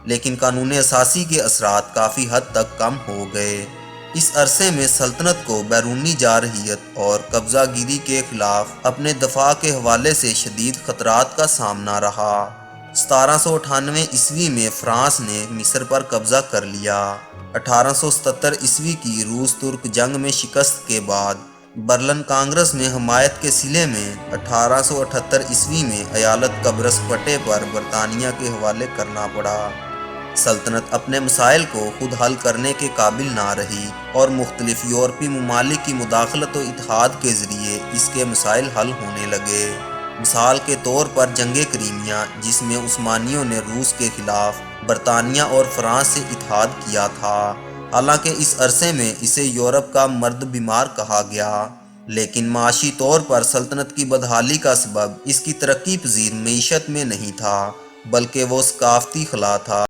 لیکن قانون اساسی کے اثرات کافی حد تک کم ہو گئے۔ اس عرصے میں سلطنت کو بیرونی جارحیت اور قبضہ گیری کے خلاف اپنے دفاع کے حوالے سے شدید خطرات کا سامنا رہا۔ 1798 میں فرانس نے مصر پر قبضہ کر لیا۔ 1877 کی روس ترک جنگ میں شکست کے بعد برلن کانگریس میں حمایت کے صلے میں 1878 میں ایالت قبرص پٹے پر برطانیہ کے حوالے کرنا پڑا۔ سلطنت اپنے مسائل کو خود حل کرنے کے قابل نہ رہی اور مختلف یورپی ممالک کی مداخلت و اتحاد کے ذریعے اس کے مسائل حل ہونے لگے۔ مثال کے طور پر جنگ کریمیا، جس میں عثمانیوں نے روس کے خلاف برطانیہ اور فرانس سے اتحاد کیا تھا، حالانکہ اس عرصے میں اسے یورپ کا مرد بیمار کہا گیا، لیکن معاشی طور پر سلطنت کی بدحالی کا سبب اس کی ترقی پذیر معیشت میں نہیں تھا، بلکہ وہ ثقافتی خلا تھا۔